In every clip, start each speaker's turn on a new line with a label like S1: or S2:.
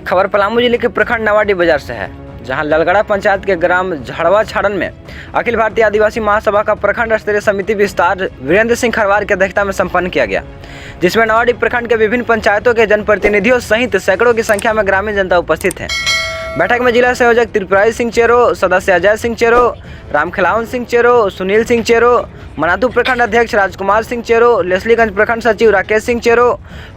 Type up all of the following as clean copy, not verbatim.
S1: खबर पलामू जिले के प्रखंड नवाडी बाजार से है, जहां ललगड़ा पंचायत के ग्राम झड़वा छाड़न में अखिल भारतीय आदिवासी महासभा का प्रखंड स्तरीय समिति विस्तार वीरेंद्र सिंह खरवार की अध्यक्षता में संपन्न किया गया, जिसमें नवाडी प्रखंड के विभिन्न पंचायतों के जनप्रतिनिधियों सहित सैकड़ों की संख्या में ग्रामीण जनता उपस्थित है। बैठक में जिला संयोजक त्रिपुरारी सिंह चेरो, सदस्य अजय सिंह चेरो, रामखिलावन सिंह चेरो, सुनील सिंह चेरो, मनातू प्रखंड अध्यक्ष राजकुमार सिंह चेरो, लेस्लीगंज प्रखंड सचिव राकेश सिंह चेरो,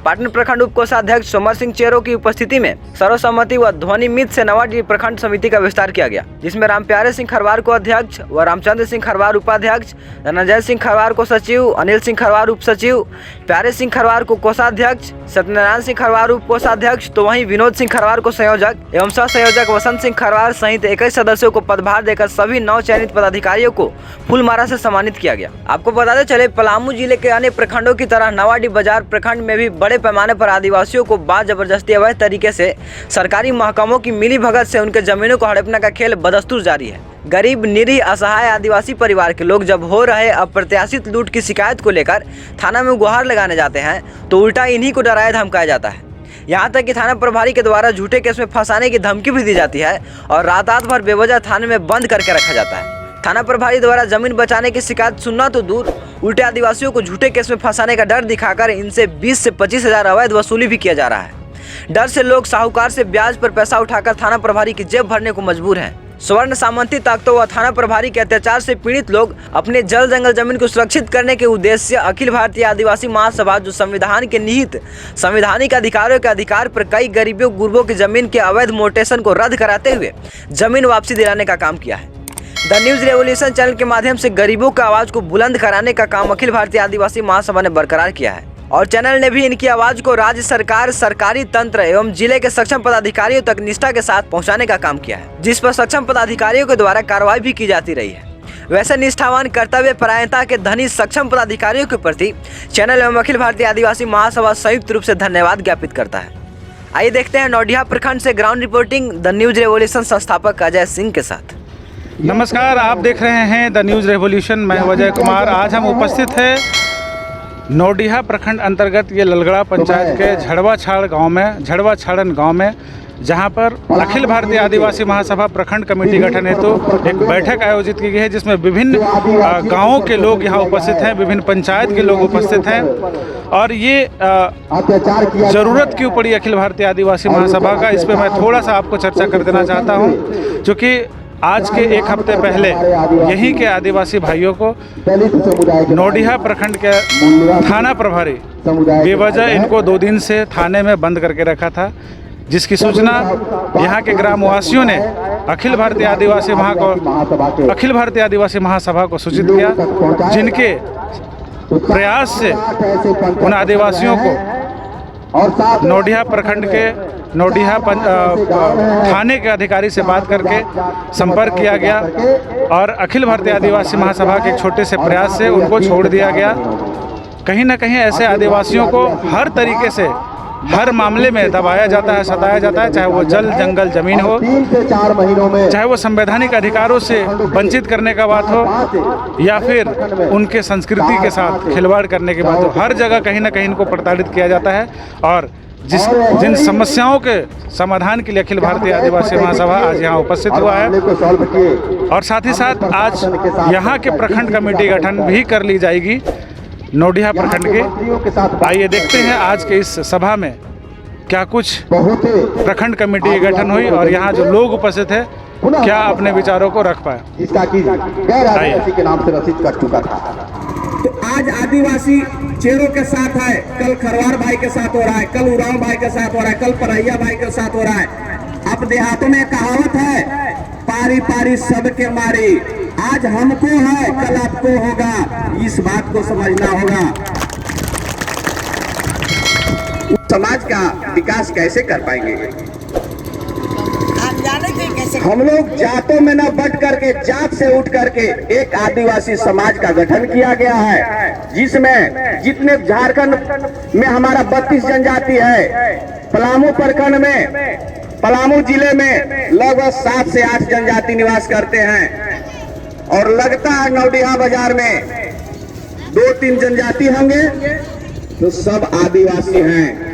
S1: पाटन प्रखंड उपकोषाध्यक्ष सोमर सिंह चेरो की उपस्थिति में सर्वसम्मति व ध्वनिमित से नवाडी प्रखंड समिति का विस्तार किया गया, जिसमें रामप्यारे सिंह खरवार को अध्यक्ष व रामचंद्र सिंह खरवार उपाध्यक्ष, धनंजय सिंह खरवार को सचिव, अनिल सिंह खरवार उप सचिव, प्यारे सिंह खरवार को कोषाध्यक्ष, सत्यनारायण सिंह खरवार उप कोषाध्यक्ष, तो वहीं विनोद सिंह खरवार को संयोजक एवं सह संयोजक वसंत सिंह खरवार सहित 21 सदस्यों को पदभार देकर सभी नव चयनित पदाधिकारियों को फूलमाला से सम्मानित किया गया। आपको बताते चले, पलामू जिले के अन्य प्रखंडों की तरह नवाडी बाजार प्रखंड में भी बड़े पैमाने पर आदिवासियों को बात जबरदस्ती अवैध तरीके से सरकारी महकमों की मिलीभगत से उनके जमीनों को हड़पने का खेल बदस्तूर जारी है। गरीब, निरीह, असहाय आदिवासी परिवार के लोग जब हो रहे अप्रत्याशित लूट की शिकायत को लेकर थाना में गुहार लगाने जाते हैं तो उल्टा इन्हीं को डराया धमकाया जाता है। यहाँ तक कि थाना प्रभारी के द्वारा झूठे केस में फंसाने की धमकी भी दी जाती है और रात भर बेवजह थाने में बंद करके रखा जाता है। थाना प्रभारी द्वारा जमीन बचाने की शिकायत सुनना तो दूर, उल्टे आदिवासियों को झूठे केस में फंसाने का डर दिखाकर इनसे 20 से 25 हज़ार अवैध वसूली भी किया जा रहा है। डर से लोग साहूकार से ब्याज पर पैसा उठाकर थाना प्रभारी की जेब भरने को मजबूर हैं। स्वर्ण सामंती ताकतों व थाना प्रभारी के अत्याचार से पीड़ित लोग अपने जल जंगल जमीन को सुरक्षित करने के उद्देश्य से अखिल भारतीय आदिवासी महासभा, जो संविधान के निहित संवैधानिक अधिकारों के अधिकार पर कई गरीबों गुरबों की जमीन के अवैध मोटेशन को रद्द कराते हुए जमीन वापसी दिलाने का काम किया है। द न्यूज रेवोल्यूशन चैनल के माध्यम से गरीबों की आवाज को बुलंद कराने का काम अखिल भारतीय आदिवासी महासभा ने बरकरार किया है और चैनल ने भी इनकी आवाज को राज्य सरकार, सरकारी तंत्र एवं जिले के सक्षम पदाधिकारियों तक निष्ठा के साथ पहुंचाने का काम किया है, जिस पर सक्षम पदाधिकारियों के द्वारा कार्रवाई भी की जाती रही है। वैसे निष्ठावान, कर्तव्य परायणता के धनी सक्षम पदाधिकारियों के प्रति चैनल एवं अखिल भारतीय आदिवासी महासभा संयुक्त रूप से धन्यवाद ज्ञापित करता है। आइए देखते हैं नौडिया प्रखंड से ground reporting the news revolution संस्थापक अजय सिंह के साथ।
S2: नमस्कार, आप देख रहे हैं द न्यूज़ रेवोल्यूशन। मैं अजय कुमार। आज हम उपस्थित हैं नौडिया प्रखंड अंतर्गत ये ललगड़ा पंचायत के झड़वा छाड़न गांव में, जहां पर अखिल भारतीय आदिवासी महासभा प्रखंड कमेटी गठन हेतु एक बैठक आयोजित की गई है, जिसमें विभिन्न गांवों के लोग यहां उपस्थित हैं, विभिन्न पंचायत के लोग उपस्थित हैं और ये ज़रूरत क्यों पड़ी अखिल भारतीय आदिवासी महासभा का, इस पर मैं थोड़ा सा आपको चर्चा कर देना चाहता हूँ। क्योंकि आज के एक हफ्ते पहले यहीं के आदिवासी भाइयों को नौडिया प्रखंड के थाना प्रभारी बेवजह इनको 2 दिन से थाने में बंद करके रखा था, जिसकी सूचना यहाँ के ग्रामवासियों ने अखिल भारतीय आदिवासी महासभा को सूचित किया, जिनके प्रयास से उन आदिवासियों को नौडिया प्रखंड के नौडिया थाने के अधिकारी से बात करके संपर्क किया गया और अखिल भारतीय आदिवासी महासभा के एक छोटे से प्रयास से उनको छोड़ दिया गया। कहीं ना कहीं ऐसे आदिवासियों को हर तरीके से हर मामले में दबाया जाता है, सताया जाता है, चाहे वो जल जंगल जमीन हो, चाहे वो संवैधानिक अधिकारों से वंचित करने का बात हो या फिर उनके संस्कृति के साथ खिलवाड़ करने की बात हो। हर जगह कहीं ना कहीं इनको प्रताड़ित किया जाता है और जिन समस्याओं के समाधान के लिए अखिल भारतीय आदिवासी महासभा आज यहाँ उपस्थित हुआ है और साथ ही साथ आज यहाँ के प्रखंड कमेटी गठन भी कर ली जाएगी नौडिया प्रखंड के। आइए देखते हैं आज के इस सभा में क्या कुछ प्रखंड कमेटी गठन हुई और यहाँ जो लोग उपस्थित है क्या अपने विचारों को रख पाए।
S3: इसका की गैर आदिवासी के नाम से रसीद कर चुका था। तो आज आदिवासी चेरों के साथ है, कल खरवार भाई के साथ हो रहा है, कल उरांव भाई के साथ हो रहा है, कल परैया भाई के साथ हो रहा है। अब देहातों में कहावत है, पारी पारी सबके मारी। आज हमको है, कल आपको होगा, इस बात को समझना होगा। समाज का विकास कैसे कर पाएंगे हम लोग? जातों में न बट करके, जात से उठ करके एक आदिवासी समाज का गठन किया गया है, जिसमें जितने झारखंड में हमारा 32 जनजाति है, पलामू प्रखंड में, पलामू जिले में लगभग 7 से 8 जनजाति निवास करते हैं और लगता है नौडिया बाजार में 2-3 जनजाति होंगे, तो सब आदिवासी हैं।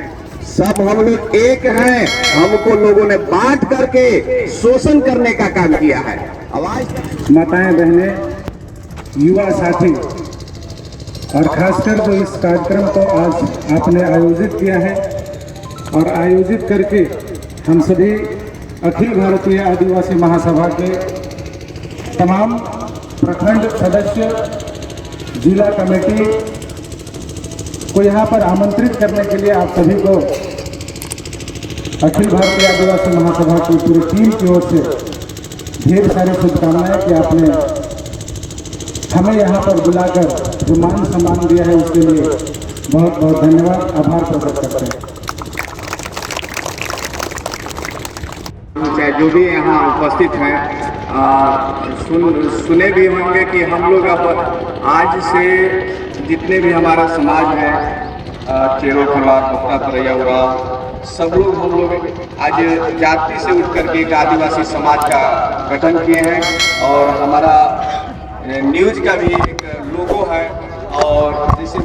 S3: सब हम लोग एक हैं, हमको लोगों ने बांट करके शोषण करने का काम किया है। आवाज
S2: माताएं, बहनें, युवा साथी और खासकर जो इस कार्यक्रम को आज आपने आयोजित किया है और आयोजित करके हम सभी अखिल भारतीय आदिवासी महासभा के तमाम प्रखंड सदस्य, जिला कमेटी को यहाँ पर आमंत्रित करने के लिए आप सभी को अखिल भारतीय आदिवासी महासभा की पूरी टीम की ओर से ढेर सारी शुभकामनाएं कि आपने हमें यहाँ पर बुलाकर जो मान सम्मान दिया है उसके लिए बहुत बहुत धन्यवाद, आभार प्रकट करते हैं।
S3: चाहे जो भी यहाँ उपस्थित हैं सुने भी होंगे कि हम लोग अब आज से जितने भी हमारा समाज है, चेरो खरवार, पोखरा, तरैया, उरांव, सब लोग हम लोग आज जाति से उठ करके एक आदिवासी समाज का गठन किए हैं और हमारा न्यूज का भी एक लोगो है और जैसे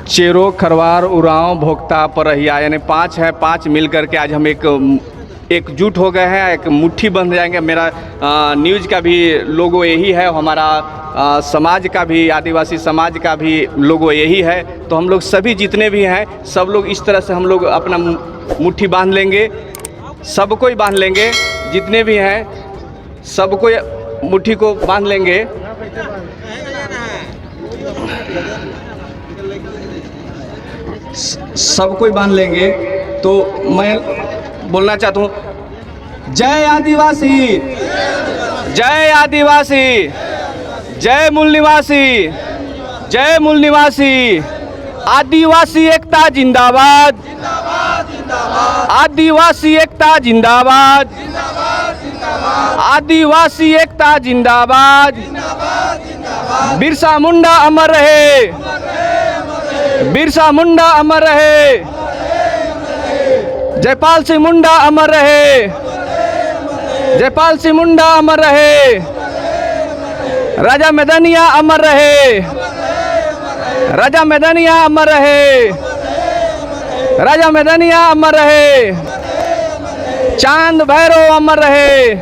S3: चेरो, खरवार, उरांव, भोक्ता, परहिया यानी 5 है। 5 मिल करके आज हम एकजुट हो गए हैं, एक मुट्ठी बंध जाएंगे। मेरा न्यूज का भी लोगो यही है, हमारा समाज का भी, आदिवासी समाज का भी लोगो यही है। तो हम लोग सभी जितने भी हैं सब लोग इस तरह से हम लोग अपना मुट्ठी बांध लेंगे, सबको ही बांध लेंगे, जितने भी हैं सबको मुट्ठी को बांध लेंगे। सबको ही बांध लेंगे। तो मैं बोलना चाहता हूँ, जय आदिवासी, जय आदिवासी, जय मूल निवासी, जय मूल निवासी, आदिवासी एकता जिंदाबाद, आदिवासी एकता जिंदाबाद, आदिवासी एकता जिंदाबाद, बिरसा मुंडा अमर रहे, बिरसा मुंडा अमर रहे, जयपाल सिंह मुंडा अमर रहे, जयपाल सिंह मुंडा अमर रहे, राजा मैदानिया अमर रहे, राजा मैदानिया अमर रहे, राजा मैदानिया अमर रहे, चांद भैरव अमर रहे,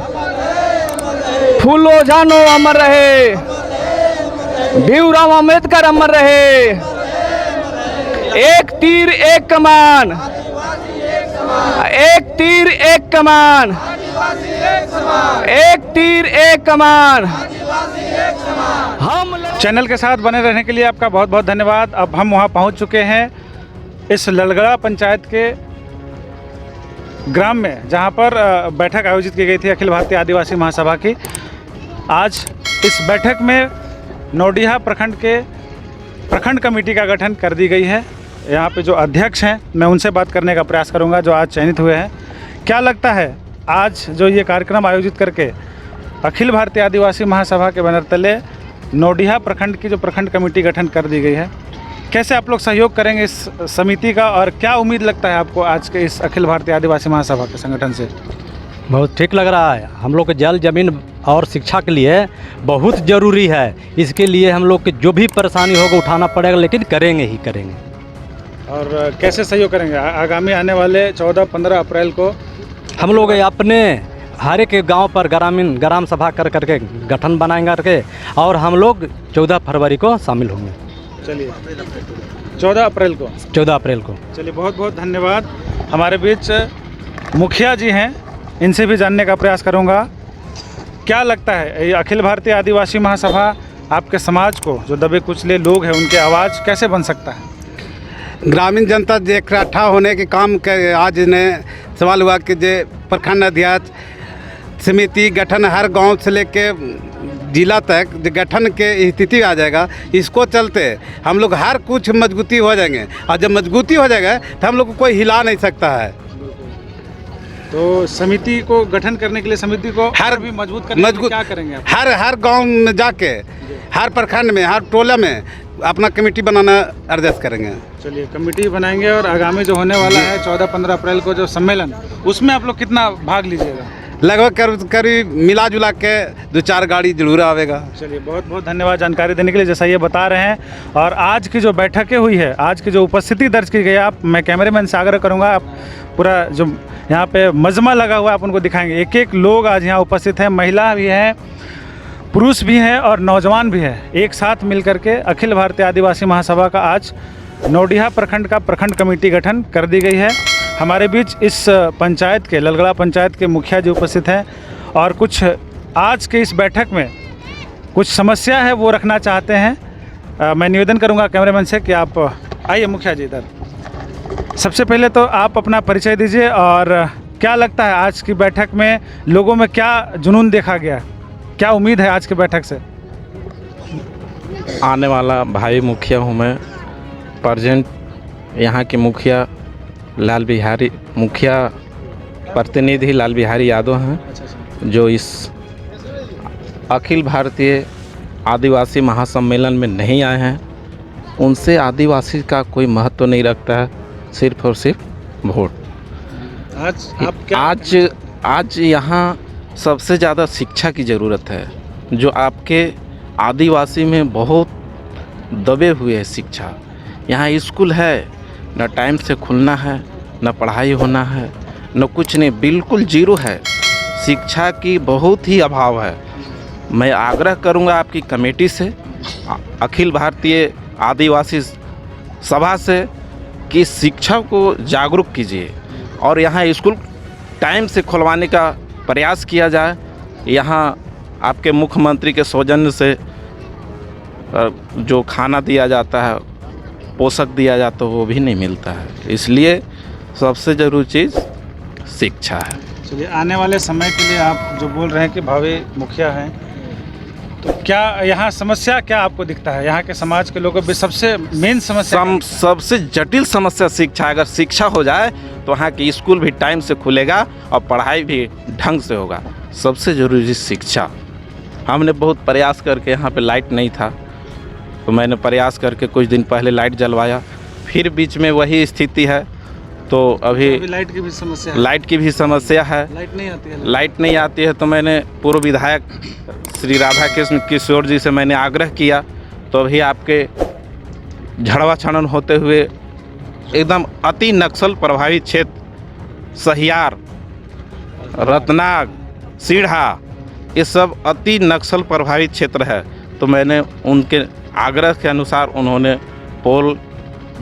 S3: फूलो जानो अमर रहे, भीमराव अम्बेडकर अमर रहे, एक तीर एक कमान, एक तीर एक कमान, एक तीर एक कमान। हम
S2: चैनल के साथ बने रहने के लिए आपका बहुत बहुत धन्यवाद। अब हम वहाँ पहुँच चुके हैं इस ललगड़ा पंचायत के ग्राम में, जहाँ पर बैठक आयोजित की गई थी अखिल भारतीय आदिवासी महासभा की। आज इस बैठक में नौडिहा प्रखंड के प्रखंड कमेटी का गठन कर दी गई है। यहाँ पे जो अध्यक्ष हैं मैं उनसे बात करने का प्रयास करूँगा जो आज चयनित हुए हैं। क्या लगता है आज जो ये कार्यक्रम आयोजित करके अखिल भारतीय आदिवासी महासभा के बैनर तले नौडिहा प्रखंड की जो प्रखंड कमेटी गठन कर दी गई है, कैसे आप लोग सहयोग करेंगे इस समिति का और क्या उम्मीद लगता है आपको आज के इस अखिल भारतीय आदिवासी महासभा के संगठन से?
S4: बहुत ठीक लग रहा है। हम लोग के जल, जमीन और शिक्षा के लिए बहुत ज़रूरी है। इसके लिए हम लोग के जो भी परेशानी होगा उठाना पड़ेगा, लेकिन करेंगे ही करेंगे।
S2: और कैसे सहयोग करेंगे? आगामी आने वाले 14-15 अप्रैल को
S4: हम लोग अपने हर एक गांव पर ग्राम सभा कर करके गठन बनाएंगे करके, और हम लोग 14 फरवरी को शामिल होंगे।
S2: चलिए 14 अप्रैल को
S4: 14 अप्रैल को।
S2: चलिए बहुत बहुत धन्यवाद। हमारे बीच मुखिया जी हैं, इनसे भी जानने का प्रयास करूंगा। क्या लगता है ये अखिल भारतीय आदिवासी महासभा आपके समाज को, जो दबे कुचले लोग हैं, उनके आवाज़ कैसे बन सकता है?
S5: ग्रामीण जनता इकट्ठा होने के काम के आज ने सवाल हुआ कि जे प्रखंड अध्यक्ष समिति गठन हर गांव से लेके जिला तक जो गठन के स्थिति आ जाएगा, इसको चलते हम लोग हर कुछ मजबूती हो जाएंगे। और जब मजबूती हो जाएगा तो हम लोग को कोई हिला नहीं सकता है।
S2: तो समिति को गठन करने के लिए समिति को हर भी मजबूत करने के लिए क्या करेंगे आप?
S5: हर गांव में जाके, हर प्रखंड में, हर टोला में अपना कमेटी बनाना अर्जस करेंगे।
S2: चलिए कमेटी बनाएंगे। और आगामी जो होने वाला है 14-15 अप्रैल को जो सम्मेलन, उसमें आप लोग कितना भाग लीजिएगा?
S5: लगभग करीब मिला जुला के 2-4 गाड़ी जरूर आवेगा।
S2: चलिए, बहुत बहुत धन्यवाद जानकारी देने के लिए। जैसा ये बता रहे हैं, और आज की जो बैठकें हुई है, आज की जो उपस्थिति दर्ज की गई, आप मैं कैमरेमैन से आग्रह करूँगा, आप पूरा जो यहाँ पे मजमा लगा हुआ है आप उनको दिखाएंगे। एक एक लोग आज यहाँ उपस्थित हैं, महिला भी हैं, पुरुष भी हैं और नौजवान भी हैं। एक साथ मिल करके अखिल भारतीय आदिवासी महासभा का आज नौडिहा प्रखंड का प्रखंड कमेटी गठन कर दी गई है। हमारे बीच इस पंचायत के, ललगड़ा पंचायत के मुखिया जी उपस्थित हैं और कुछ आज के इस बैठक में कुछ समस्या है वो रखना चाहते हैं। मैं निवेदन करूंगा कैमरामैन से कि आप आइए मुखिया जी इधर। सबसे पहले तो आप अपना परिचय दीजिए और क्या लगता है आज की बैठक में लोगों में क्या जुनून देखा गया, क्या उम्मीद है आज की बैठक से?
S6: आने वाला भाई मुखिया हूँ मैं। प्रेजेंट यहाँ के मुखिया लाल बिहारी, मुखिया प्रतिनिधि लाल बिहारी यादव हैं, जो इस अखिल भारतीय आदिवासी महासम्मेलन में नहीं आए हैं। उनसे आदिवासी का कोई महत्व नहीं रखता है, सिर्फ और सिर्फ वोट।
S2: आज आप क्या
S6: आज यहाँ सबसे ज़्यादा शिक्षा की ज़रूरत है, जो आपके आदिवासी में बहुत दबे हुए है शिक्षा। यहाँ स्कूल है, न टाइम से खुलना है, न पढ़ाई होना है, न कुछ नहीं, बिल्कुल जीरो है। शिक्षा की बहुत ही अभाव है। मैं आग्रह करूँगा आपकी कमेटी से, अखिल भारतीय आदिवासी सभा से, कि शिक्षा को जागरूक कीजिए और यहाँ स्कूल टाइम से खुलवाने का प्रयास किया जाए। यहाँ आपके मुख्यमंत्री के सौजन्य से जो खाना दिया जाता है, पोषक दिया जाता है, वो भी नहीं मिलता है। इसलिए सबसे ज़रूरी चीज़ शिक्षा है।
S2: चलिए, आने वाले समय के लिए आप जो बोल रहे हैं कि भावी मुखिया हैं, तो क्या यहाँ समस्या क्या आपको दिखता है? यहाँ के समाज के लोगों की सबसे मेन समस्या
S6: सबसे जटिल समस्या शिक्षा। अगर शिक्षा हो जाए तो वहाँ की स्कूल भी टाइम से खुलेगा और पढ़ाई भी ढंग से होगा। सबसे ज़रूरी शिक्षा। हमने बहुत प्रयास करके, यहाँ पे लाइट नहीं था तो मैंने प्रयास करके कुछ दिन पहले लाइट जलवाया, फिर बीच में वही स्थिति है। तो अभी
S2: लाइट की भी समस्या है।
S6: लाइट की भी समस्या है, लाइट नहीं आती है। तो मैंने पूर्व विधायक श्री राधा कृष्ण किशोर जी से मैंने आग्रह किया, तो अभी आपके झड़वा छानन होते हुए एकदम अति नक्सल प्रभावित क्षेत्र सहियार, रत्नाग, सीढ़ा, ये सब अति नक्सल प्रभावित क्षेत्र है। तो मैंने उनके आग्रह के अनुसार उन्होंने पोल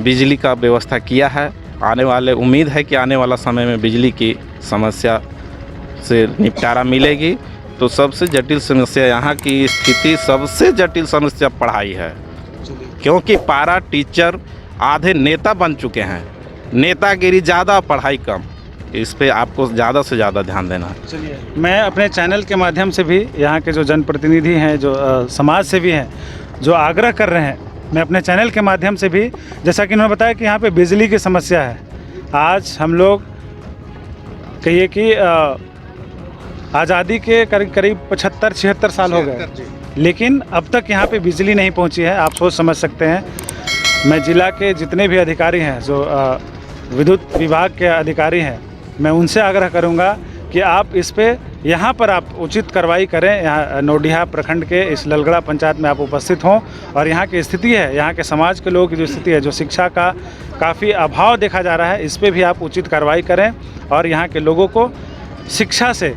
S6: बिजली का व्यवस्था किया है। आने वाले उम्मीद है कि आने वाला समय में बिजली की समस्या से निपटारा मिलेगी। तो सबसे जटिल समस्या यहाँ की स्थिति, सबसे जटिल समस्या पढ़ाई है, क्योंकि पारा टीचर आधे नेता बन चुके हैं। नेतागिरी ज़्यादा, पढ़ाई कम। इस पे आपको ज़्यादा से ज़्यादा ध्यान देना है।
S2: चलिए, मैं अपने चैनल के माध्यम से भी यहाँ के जो जनप्रतिनिधि हैं, जो समाज सेवी हैं, जो आग्रह कर रहे हैं, मैं अपने चैनल के माध्यम से भी, जैसा कि उन्होंने बताया कि यहाँ पे बिजली की समस्या है। आज हम लोग कहिए कि आज़ादी के करीब 75-76 साल हो गए, लेकिन अब तक यहाँ पे बिजली नहीं पहुँची है। आप सोच समझ सकते हैं। मैं जिला के जितने भी अधिकारी हैं, जो विद्युत विभाग के अधिकारी हैं, मैं उनसे आग्रह करूँगा कि आप इस पे यहाँ पर आप उचित कार्रवाई करें। यहाँ नौडिहा प्रखंड के इस ललगड़ा पंचायत में आप उपस्थित हों और यहाँ की स्थिति है, यहाँ के समाज के लोगों की जो स्थिति है, जो शिक्षा का काफ़ी अभाव देखा जा रहा है, इस पे भी आप उचित कार्रवाई करें और यहाँ के लोगों को शिक्षा से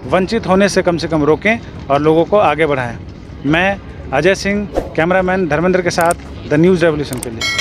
S2: वंचित होने से कम रोकें और लोगों को आगे बढ़ाएं। मैं अजय सिंह, कैमरामैन धर्मेंद्र के साथ द न्यूज़ रेवोल्यूशन के लिए।